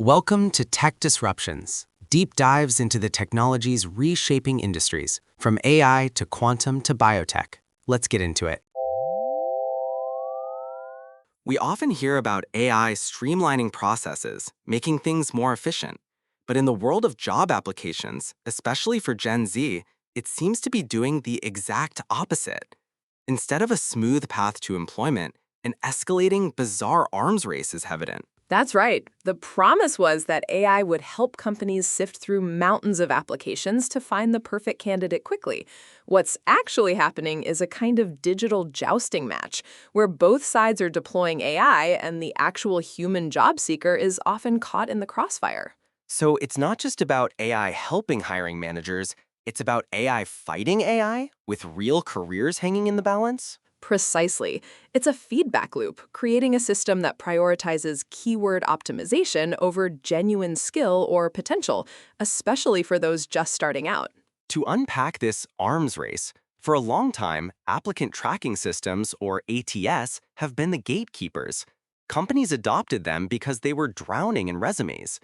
Welcome to Tech Disruptions, deep dives into the technologies reshaping industries, from AI to quantum to biotech. Let's get into it. We often hear about AI streamlining processes, making things more efficient. But in the world of job applications, especially for Gen Z, it seems to be doing the exact opposite. Instead of a smooth path to employment, an escalating, bizarre arms race is evident. That's right. The promise was that AI would help companies sift through mountains of applications to find the perfect candidate quickly. What's actually happening is a kind of digital jousting match, where both sides are deploying AI and the actual human job seeker is often caught in the crossfire. So it's not just about AI helping hiring managers, it's about AI fighting AI with real careers hanging in the balance? Precisely. It's a feedback loop, creating a system that prioritizes keyword optimization over genuine skill or potential, especially for those just starting out. To unpack this arms race, for a long time, applicant tracking systems, or ATS, have been the gatekeepers. Companies adopted them because they were drowning in resumes.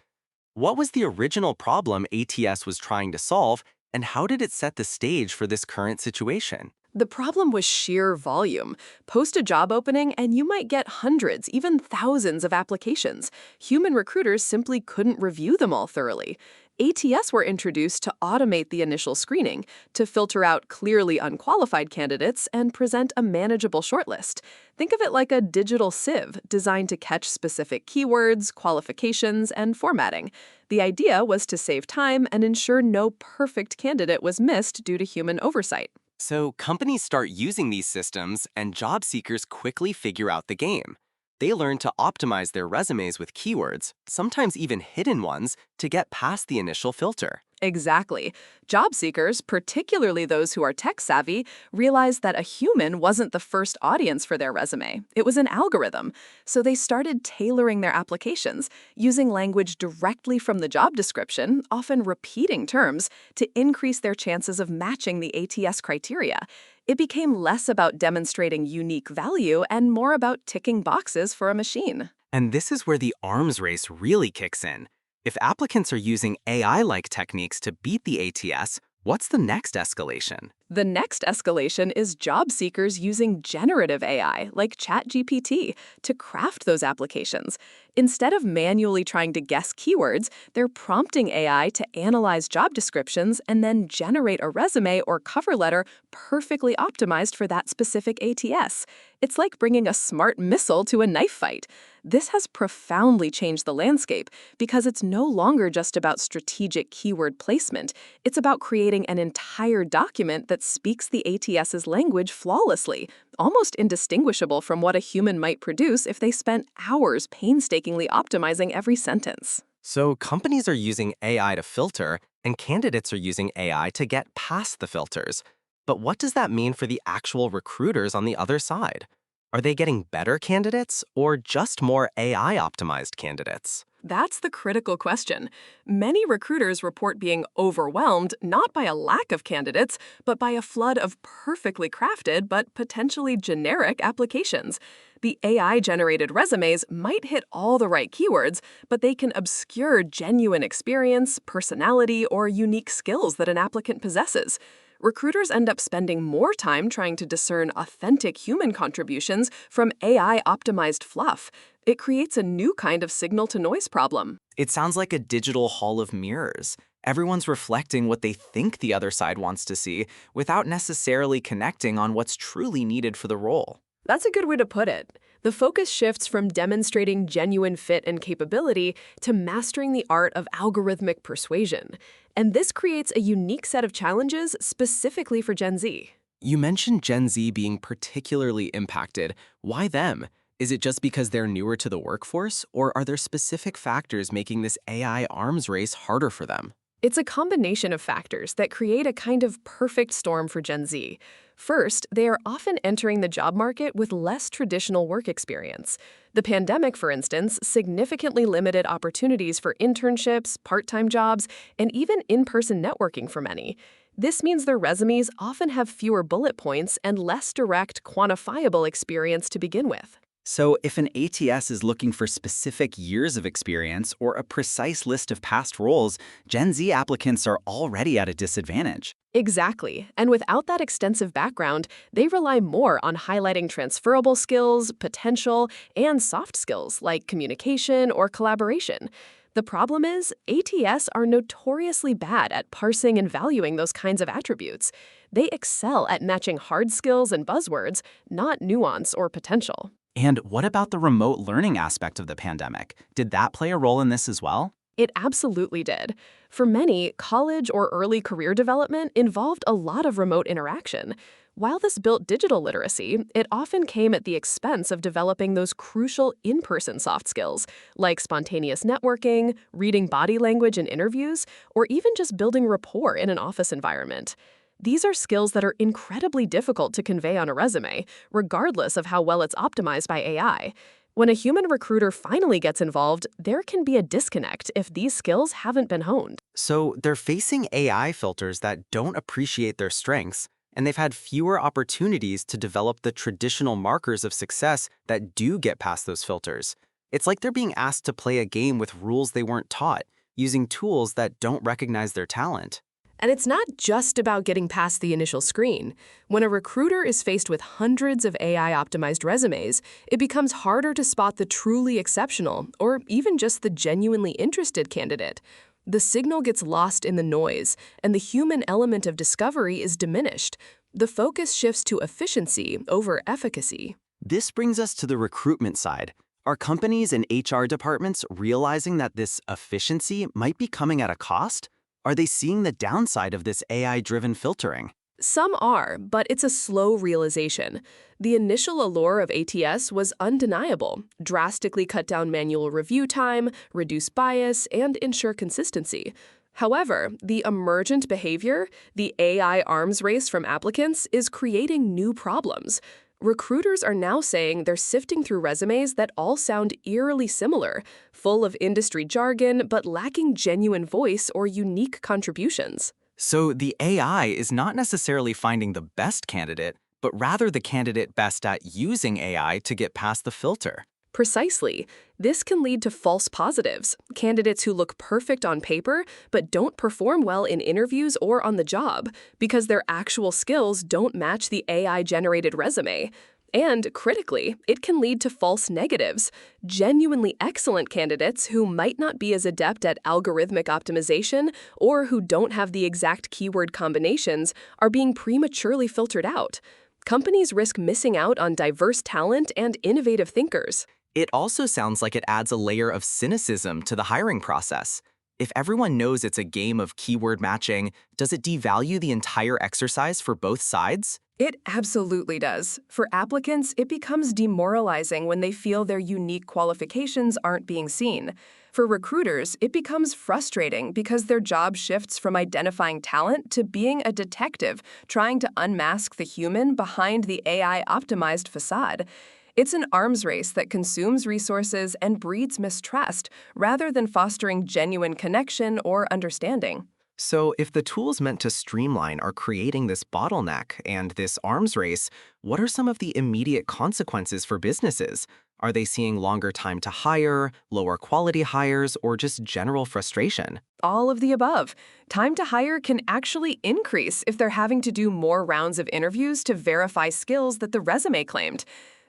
What was the original problem ATS was trying to solve, and how did it set the stage for this current situation? The problem was sheer volume. Post a job opening and you might get hundreds, even thousands of applications. Human recruiters simply couldn't review them all thoroughly. ATS were introduced to automate the initial screening, to filter out clearly unqualified candidates and present a manageable shortlist. Think of it like a digital sieve designed to catch specific keywords, qualifications, and formatting. The idea was to save time and ensure no perfect candidate was missed due to human oversight. So companies start using these systems, and job seekers quickly figure out the game. They learn to optimize their resumes with keywords, sometimes even hidden ones, to get past the initial filter. Exactly. Job seekers, particularly those who are tech-savvy, realized that a human wasn't the first audience for their resume. It was an algorithm. So they started tailoring their applications, using language directly from the job description, often repeating terms, to increase their chances of matching the ATS criteria. It became less about demonstrating unique value and more about ticking boxes for a machine. And this is where the arms race really kicks in. If applicants are using AI-like techniques to beat the ATS, what's the next escalation? The next escalation is job seekers using generative AI, like ChatGPT, to craft those applications. Instead of manually trying to guess keywords, they're prompting AI to analyze job descriptions and then generate a resume or cover letter perfectly optimized for that specific ATS. It's like bringing a smart missile to a knife fight. This has profoundly changed the landscape because it's no longer just about strategic keyword placement. It's about creating an entire document that speaks the ATS's language flawlessly, almost indistinguishable from what a human might produce if they spent hours painstakingly optimizing every sentence. So companies are using AI to filter, and candidates are using AI to get past the filters. But what does that mean for the actual recruiters on the other side? Are they getting better candidates or just more AI-optimized candidates? That's the critical question. Many recruiters report being overwhelmed not by a lack of candidates, but by a flood of perfectly crafted but potentially generic applications. The AI-generated resumes might hit all the right keywords, but they can obscure genuine experience, personality, or unique skills that an applicant possesses. Recruiters end up spending more time trying to discern authentic human contributions from AI-optimized fluff. It creates a new kind of signal-to-noise problem. It sounds like a digital hall of mirrors. Everyone's reflecting what they think the other side wants to see without necessarily connecting on what's truly needed for the role. That's a good way to put it. The focus shifts from demonstrating genuine fit and capability to mastering the art of algorithmic persuasion. And this creates a unique set of challenges specifically for Gen Z. You mentioned Gen Z being particularly impacted. Why them? Is it just because they're newer to the workforce, or are there specific factors making this AI arms race harder for them? It's a combination of factors that create a kind of perfect storm for Gen Z. First, they are often entering the job market with less traditional work experience. The pandemic, for instance, significantly limited opportunities for internships, part-time jobs, and even in-person networking for many. This means their resumes often have fewer bullet points and less direct, quantifiable experience to begin with. So, if an ATS is looking for specific years of experience or a precise list of past roles, Gen Z applicants are already at a disadvantage. Exactly. And without that extensive background, they rely more on highlighting transferable skills, potential, and soft skills like communication or collaboration. The problem is, ATS are notoriously bad at parsing and valuing those kinds of attributes. They excel at matching hard skills and buzzwords, not nuance or potential. And what about the remote learning aspect of the pandemic? Did that play a role in this as well? It absolutely did. For many, college or early career development involved a lot of remote interaction. While this built digital literacy, it often came at the expense of developing those crucial in-person soft skills, like spontaneous networking, reading body language in interviews, or even just building rapport in an office environment. These are skills that are incredibly difficult to convey on a resume, regardless of how well it's optimized by AI. When a human recruiter finally gets involved, there can be a disconnect if these skills haven't been honed. So they're facing AI filters that don't appreciate their strengths, and they've had fewer opportunities to develop the traditional markers of success that do get past those filters. It's like they're being asked to play a game with rules they weren't taught, using tools that don't recognize their talent. And it's not just about getting past the initial screen. When a recruiter is faced with hundreds of AI-optimized resumes, it becomes harder to spot the truly exceptional or even just the genuinely interested candidate. The signal gets lost in the noise, and the human element of discovery is diminished. The focus shifts to efficiency over efficacy. This brings us to the recruitment side. Are companies and HR departments realizing that this efficiency might be coming at a cost? Are they seeing the downside of this AI-driven filtering? Some are, but it's a slow realization. The initial allure of ATS was undeniable: drastically cut down manual review time, reduce bias, and ensure consistency. However, the emergent behavior, the AI arms race from applicants, is creating new problems. Recruiters are now saying they're sifting through resumes that all sound eerily similar, full of industry jargon but lacking genuine voice or unique contributions. So the AI is not necessarily finding the best candidate, but rather the candidate best at using AI to get past the filter. Precisely. This can lead to false positives, candidates who look perfect on paper but don't perform well in interviews or on the job because their actual skills don't match the AI-generated resume. And critically, it can lead to false negatives. Genuinely excellent candidates who might not be as adept at algorithmic optimization or who don't have the exact keyword combinations are being prematurely filtered out. Companies risk missing out on diverse talent and innovative thinkers. It also sounds like it adds a layer of cynicism to the hiring process. If everyone knows it's a game of keyword matching, does it devalue the entire exercise for both sides? It absolutely does. For applicants, it becomes demoralizing when they feel their unique qualifications aren't being seen. For recruiters, it becomes frustrating because their job shifts from identifying talent to being a detective, trying to unmask the human behind the AI-optimized facade. It's an arms race that consumes resources and breeds mistrust, rather than fostering genuine connection or understanding. So if the tools meant to streamline are creating this bottleneck and this arms race, what are some of the immediate consequences for businesses? Are they seeing longer time to hire, lower quality hires, or just general frustration? All of the above. Time to hire can actually increase if they're having to do more rounds of interviews to verify skills that the resume claimed.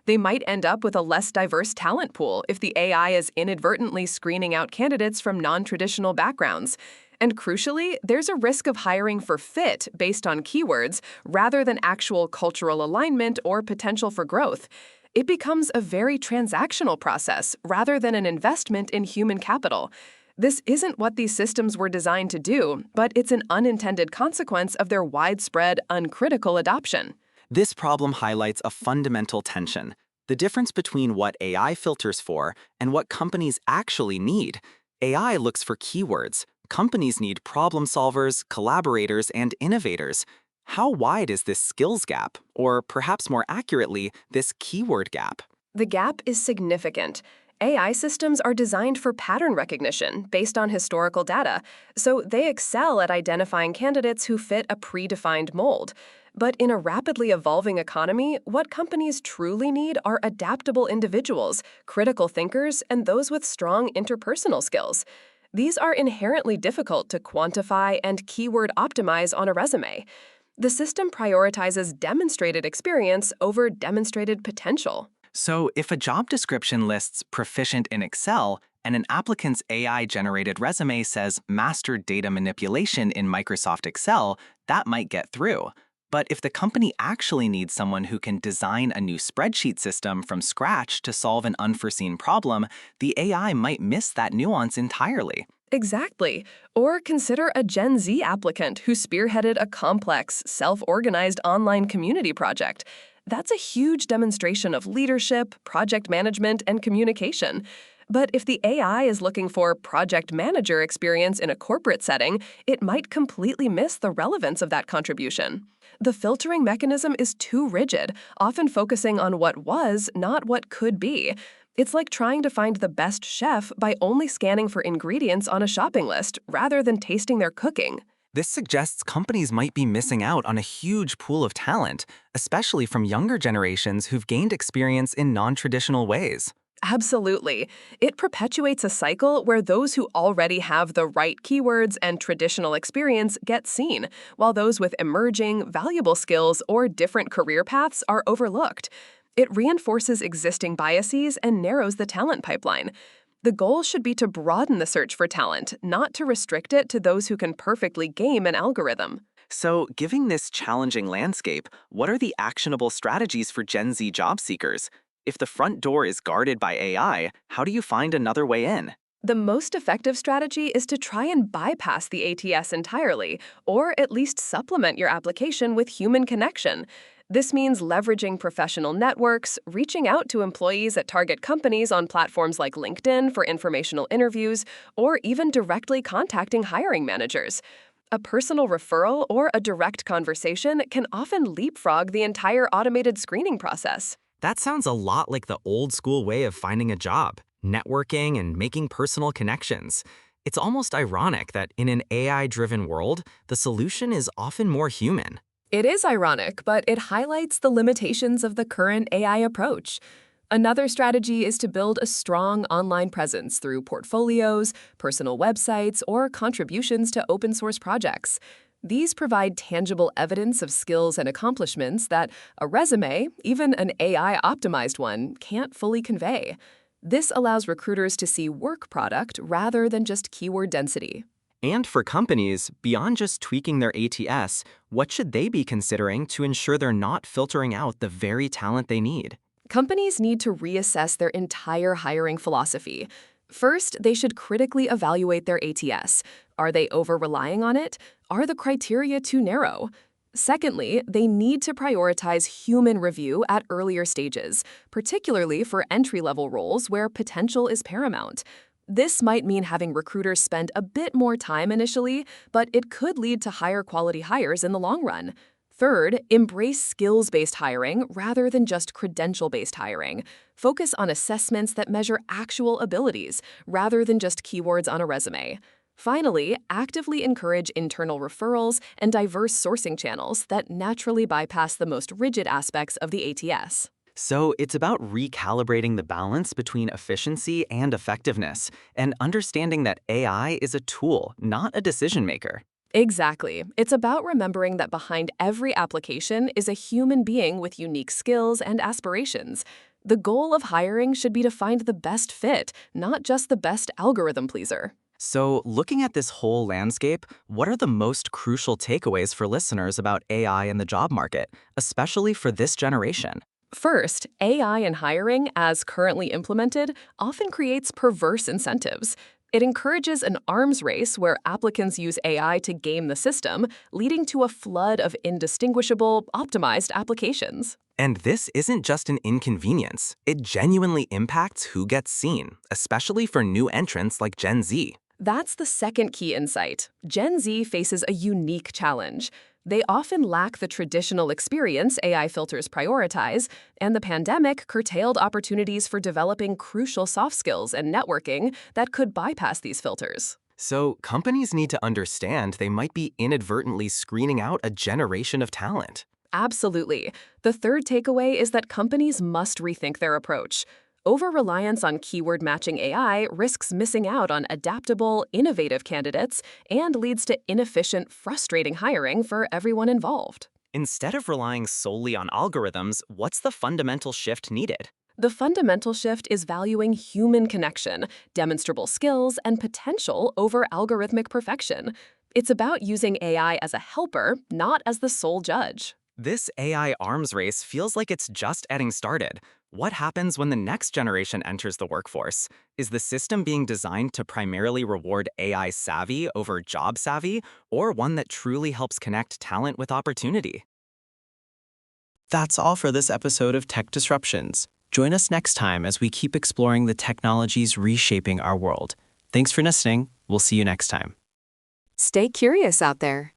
They might end up with a less diverse talent pool if the AI is inadvertently screening out candidates from non-traditional backgrounds. And crucially, there's a risk of hiring for fit based on keywords rather than actual cultural alignment or potential for growth. It becomes a very transactional process rather than an investment in human capital. This isn't what these systems were designed to do, but it's an unintended consequence of their widespread, uncritical adoption. This problem highlights a fundamental tension: the difference between what AI filters for and what companies actually need. AI looks for keywords. Companies need problem solvers, collaborators, and innovators. How wide is this skills gap, or perhaps more accurately, this keyword gap? The gap is significant. AI systems are designed for pattern recognition based on historical data, so they excel at identifying candidates who fit a predefined mold. But in a rapidly evolving economy, what companies truly need are adaptable individuals, critical thinkers, and those with strong interpersonal skills. These are inherently difficult to quantify and keyword optimize on a resume. The system prioritizes demonstrated experience over demonstrated potential. So, if a job description lists proficient in Excel and an applicant's AI-generated resume says mastered data manipulation in Microsoft Excel, that might get through. But if the company actually needs someone who can design a new spreadsheet system from scratch to solve an unforeseen problem, the AI might miss that nuance entirely. Exactly. Or consider a Gen Z applicant who spearheaded a complex, self-organized online community project. That's a huge demonstration of leadership, project management, and communication. But if the AI is looking for project manager experience in a corporate setting, it might completely miss the relevance of that contribution. The filtering mechanism is too rigid, often focusing on what was, not what could be. It's like trying to find the best chef by only scanning for ingredients on a shopping list rather than tasting their cooking. This suggests companies might be missing out on a huge pool of talent, especially from younger generations who've gained experience in non-traditional ways. Absolutely. It perpetuates a cycle where those who already have the right keywords and traditional experience get seen, while those with emerging, valuable skills or different career paths are overlooked. It reinforces existing biases and narrows the talent pipeline. The goal should be to broaden the search for talent, not to restrict it to those who can perfectly game an algorithm. So, given this challenging landscape, what are the actionable strategies for Gen Z job seekers? If the front door is guarded by AI, how do you find another way in? The most effective strategy is to try and bypass the ATS entirely, or at least supplement your application with human connection. This means leveraging professional networks, reaching out to employees at target companies on platforms like LinkedIn for informational interviews, or even directly contacting hiring managers. A personal referral or a direct conversation can often leapfrog the entire automated screening process. That sounds a lot like the old school way of finding a job, networking and making personal connections. It's almost ironic that in an AI-driven world, the solution is often more human. It is ironic, but it highlights the limitations of the current AI approach. Another strategy is to build a strong online presence through portfolios, personal websites, or contributions to open source projects. These provide tangible evidence of skills and accomplishments that a resume, even an AI-optimized one, can't fully convey. This allows recruiters to see work product rather than just keyword density. And for companies, beyond just tweaking their ATS, what should they be considering to ensure they're not filtering out the very talent they need? Companies need to reassess their entire hiring philosophy. First, they should critically evaluate their ATS. Are they over-relying on it? Are the criteria too narrow? Secondly, they need to prioritize human review at earlier stages, particularly for entry-level roles where potential is paramount. This might mean having recruiters spend a bit more time initially, but it could lead to higher quality hires in the long run. Third, embrace skills-based hiring rather than just credential-based hiring. Focus on assessments that measure actual abilities rather than just keywords on a resume. Finally, actively encourage internal referrals and diverse sourcing channels that naturally bypass the most rigid aspects of the ATS. So it's about recalibrating the balance between efficiency and effectiveness, and understanding that AI is a tool, not a decision maker. Exactly. It's about remembering that behind every application is a human being with unique skills and aspirations. The goal of hiring should be to find the best fit, not just the best algorithm pleaser. So, looking at this whole landscape, what are the most crucial takeaways for listeners about AI in the job market, especially for this generation? First, AI in hiring, as currently implemented, often creates perverse incentives. It encourages an arms race where applicants use AI to game the system, leading to a flood of indistinguishable, optimized applications. And this isn't just an inconvenience, it genuinely impacts who gets seen, especially for new entrants like Gen Z. That's the second key insight. Gen Z faces a unique challenge. They often lack the traditional experience AI filters prioritize, and the pandemic curtailed opportunities for developing crucial soft skills and networking that could bypass these filters. So, companies need to understand they might be inadvertently screening out a generation of talent. Absolutely. The third takeaway is that companies must rethink their approach. Over-reliance on keyword matching AI risks missing out on adaptable, innovative candidates and leads to inefficient, frustrating hiring for everyone involved. Instead of relying solely on algorithms, what's the fundamental shift needed? The fundamental shift is valuing human connection, demonstrable skills, and potential over algorithmic perfection. It's about using AI as a helper, not as the sole judge. This AI arms race feels like it's just getting started. What happens when the next generation enters the workforce? Is the system being designed to primarily reward AI savvy over job savvy, or one that truly helps connect talent with opportunity? That's all for this episode of Tech Disruptions. Join us next time as we keep exploring the technologies reshaping our world. Thanks for listening. We'll see you next time. Stay curious out there.